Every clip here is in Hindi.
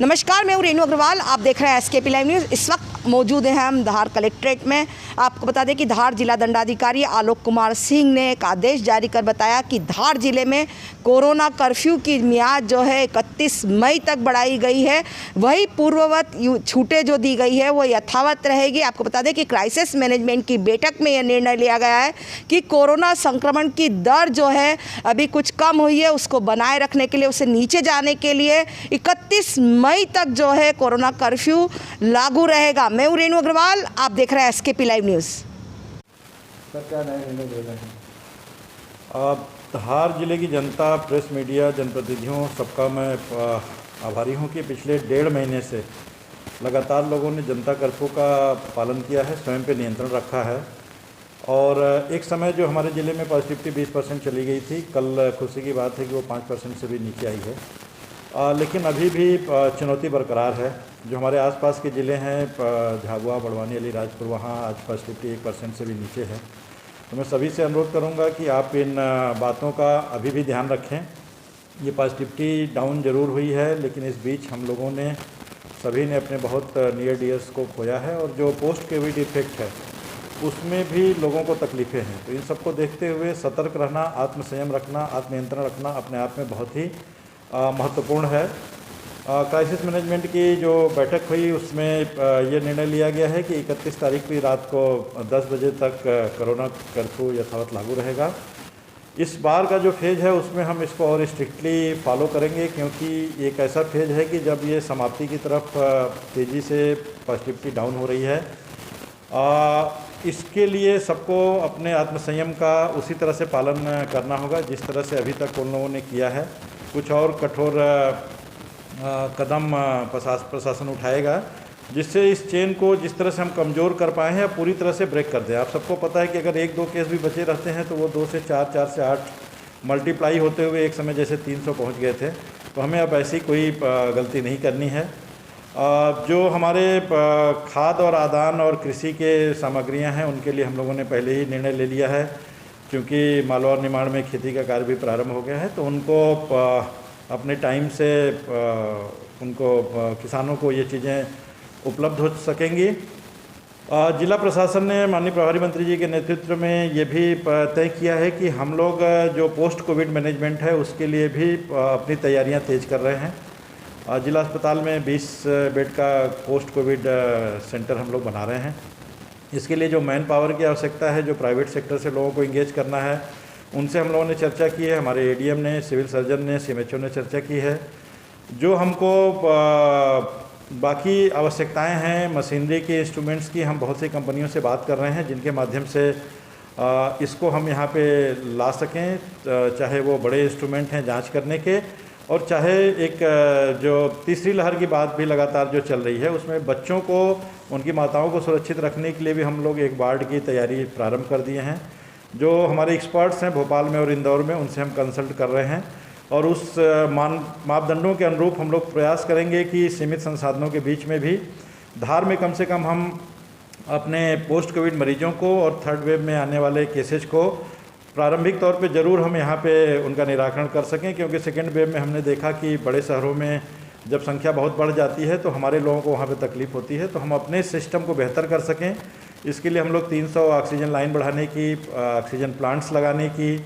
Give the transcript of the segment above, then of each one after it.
नमस्कार, मैं हूँ रेणु अग्रवाल। आप देख रहे हैं एसकेपी लाइव न्यूज़। इस वक्त मौजूद हैं हम धार कलेक्ट्रेट में। आपको बता दें कि धार जिला दंडाधिकारी आलोक कुमार सिंह ने एक आदेश जारी कर बताया कि धार जिले में कोरोना कर्फ्यू की मियाद जो है 31 मई तक बढ़ाई गई है। वही पूर्ववत छूटें जो दी गई है वो यथावत रहेगी। आपको बता दें कि क्राइसिस मैनेजमेंट की बैठक में यह निर्णय लिया गया है कि कोरोना संक्रमण की दर जो है अभी कुछ कम हुई है, उसको बनाए रखने के लिए, उसे नीचे जाने के लिए 31 मई तक जो है कोरोना कर्फ्यू लागू रहेगा। मैं हूँ रेणु अग्रवाल, आप देख रहे हैं एसकेपी लाइव न्यूज़। सर, क्या नए निर्णय दे रहे हैं? धार जिले की जनता, प्रेस मीडिया, जनप्रतिनिधियों सबका मैं आभारी हूँ कि पिछले 1.5 महीने से लगातार लोगों ने जनता कर्फ्यू का पालन किया है, स्वयं पे नियंत्रण रखा है। और एक समय जो हमारे ज़िले में पॉजिटिविटी 20% चली गई थी, कल खुशी की बात है कि वो 5% से भी नीचे आई है। लेकिन अभी भी चुनौती बरकरार है। जो हमारे आसपास के ज़िले हैं, झाबुआ, बड़वानी, अलीराजपुर, वहाँ आज पॉजिटिविटी 1% से भी नीचे है। तो मैं सभी से अनुरोध करूँगा कि आप इन बातों का अभी भी ध्यान रखें। ये पॉजिटिविटी डाउन ज़रूर हुई है, लेकिन इस बीच हम लोगों ने सभी ने अपने बहुत नियर डियर्स को खोया है, और जो पोस्ट कोविड इफेक्ट है उसमें भी लोगों को तकलीफ़ें हैं। तो इन सबको देखते हुए सतर्क रहना, आत्मसंयम रखना, आत्मनियंत्रण रखना अपने आप में बहुत ही महत्वपूर्ण है। क्राइसिस मैनेजमेंट की जो बैठक हुई उसमें ये निर्णय लिया गया है कि 31 तारीख की रात को 10 बजे तक कोरोना कर्फ्यू यथावत लागू रहेगा। इस बार का जो फेज़ है उसमें हम इसको और स्ट्रिक्टली फॉलो करेंगे, क्योंकि एक ऐसा फेज़ है कि जब ये समाप्ति की तरफ तेज़ी से पॉजिटिविटी डाउन हो रही है। इसके लिए सबको अपने आत्मसंयम का उसी तरह से पालन करना होगा जिस तरह से अभी तक उन लोगों ने किया है। कुछ और कठोर कदम प्रशासन उठाएगा, जिससे इस चेन को जिस तरह से हम कमज़ोर कर पाए हैं पूरी तरह से ब्रेक कर दें। आप सबको पता है कि अगर 1-2 केस भी बचे रहते हैं तो वो 2 से 4, 4 से 8 मल्टीप्लाई होते हुए एक समय जैसे 300 पहुंच गए थे। तो हमें अब ऐसी कोई गलती नहीं करनी है। जो हमारे खाद और आदान और कृषि के सामग्रियां हैं उनके लिए हम लोगों ने पहले ही निर्णय ले लिया है, क्योंकि मालवा निर्माण में खेती का कार्य भी प्रारंभ हो गया है। तो उनको अपने टाइम से उनको किसानों को ये चीज़ें उपलब्ध हो सकेंगी। जिला प्रशासन ने माननीय प्रभारी मंत्री जी के नेतृत्व में ये भी तय किया है कि हम लोग जो पोस्ट कोविड मैनेजमेंट है उसके लिए भी अपनी तैयारियां तेज़ कर रहे हैं। जिला अस्पताल में 20 बेड का पोस्ट कोविड सेंटर हम लोग बना रहे हैं। इसके लिए जो मैन पावर की आवश्यकता है, जो प्राइवेट सेक्टर से लोगों को इंगेज करना है, उनसे हम लोगों ने चर्चा की है। हमारे एडीएम ने, सिविल सर्जन ने, सीएमएचओ ने चर्चा की है। जो हमको बाकी आवश्यकताएं हैं मशीनरी के, इंस्ट्रूमेंट्स की, हम बहुत सी कंपनियों से बात कर रहे हैं जिनके माध्यम से इसको हम यहाँ पे ला सकें, चाहे वो बड़े इंस्ट्रूमेंट हैं जांच करने के, और चाहे एक जो तीसरी लहर की बात भी लगातार जो चल रही है उसमें बच्चों को, उनकी माताओं को सुरक्षित रखने के लिए भी हम लोग एक वार्ड की तैयारी प्रारंभ कर दिए हैं। जो हमारे एक्सपर्ट्स हैं भोपाल में और इंदौर में, उनसे हम कंसल्ट कर रहे हैं, और उस मापदंडों के अनुरूप हम लोग प्रयास करेंगे कि सीमित संसाधनों के बीच में भी धार में कम से कम हम अपने पोस्ट कोविड मरीजों को और थर्ड वेव में आने वाले केसेज को प्रारंभिक तौर पे ज़रूर हम यहाँ पे उनका निराकरण कर सकें, क्योंकि सेकेंड वेव में हमने देखा कि बड़े शहरों में जब संख्या बहुत बढ़ जाती है तो हमारे लोगों को वहाँ पे तकलीफ़ होती है। तो हम अपने सिस्टम को बेहतर कर सकें, इसके लिए हम लोग 300 ऑक्सीजन लाइन बढ़ाने की, ऑक्सीजन प्लांट्स लगाने की,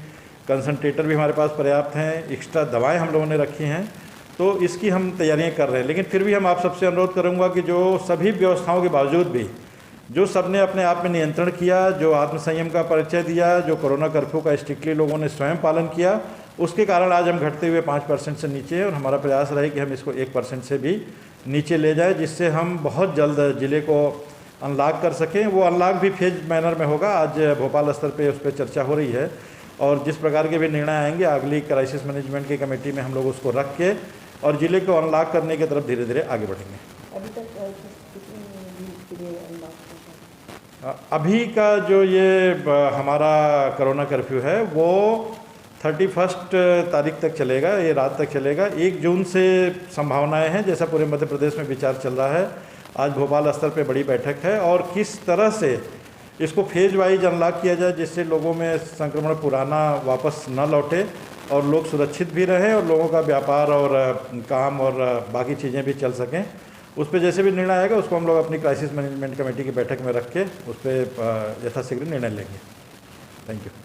कंसनट्रेटर भी हमारे पास पर्याप्त हैं, एक्स्ट्रा दवाएँ हम लोगों ने रखी हैं। तो इसकी हम तैयारियाँ कर रहे हैं। लेकिन फिर भी हम आप सबसे अनुरोध करूँगा कि जो सभी व्यवस्थाओं के बावजूद भी जो सबने अपने आप में नियंत्रण किया, जो आत्मसंयम का परिचय दिया, जो कोरोना कर्फ्यू का स्ट्रिक्टली लोगों ने स्वयं पालन किया, उसके कारण आज हम घटते हुए 5% से नीचे हैं। और हमारा प्रयास रहे कि हम इसको 1% से भी नीचे ले जाए, जिससे हम बहुत जल्द ज़िले को अनलॉक कर सकें। वो अनलॉक भी फेज मैनर में होगा। आज भोपाल स्तर पर उस पर चर्चा हो रही है, और जिस प्रकार के भी निर्णय आएंगे अगली क्राइसिस मैनेजमेंट की कमेटी में हम लोग उसको रख के और ज़िले को अनलॉक करने की तरफ धीरे धीरे आगे बढ़ेंगे। अभी तक अभी का जो ये हमारा कोरोना कर्फ्यू है वो 31 तारीख तक चलेगा, ये रात तक चलेगा। 1 जून से संभावनाएं हैं, जैसा पूरे मध्य प्रदेश में विचार चल रहा है। आज भोपाल स्तर पे बड़ी बैठक है, और किस तरह से इसको फेज वाइज अनलॉक किया जाए जिससे लोगों में संक्रमण पुराना वापस न लौटे, और लोग सुरक्षित भी रहें और लोगों का व्यापार और काम और बाकी चीज़ें भी चल सकें। उस पर जैसे भी निर्णय आएगा उसको हम लोग अपनी क्राइसिस मैनेजमेंट कमेटी की बैठक में रख के उस पर यथाशीघ्र निर्णय लेंगे। Thank you.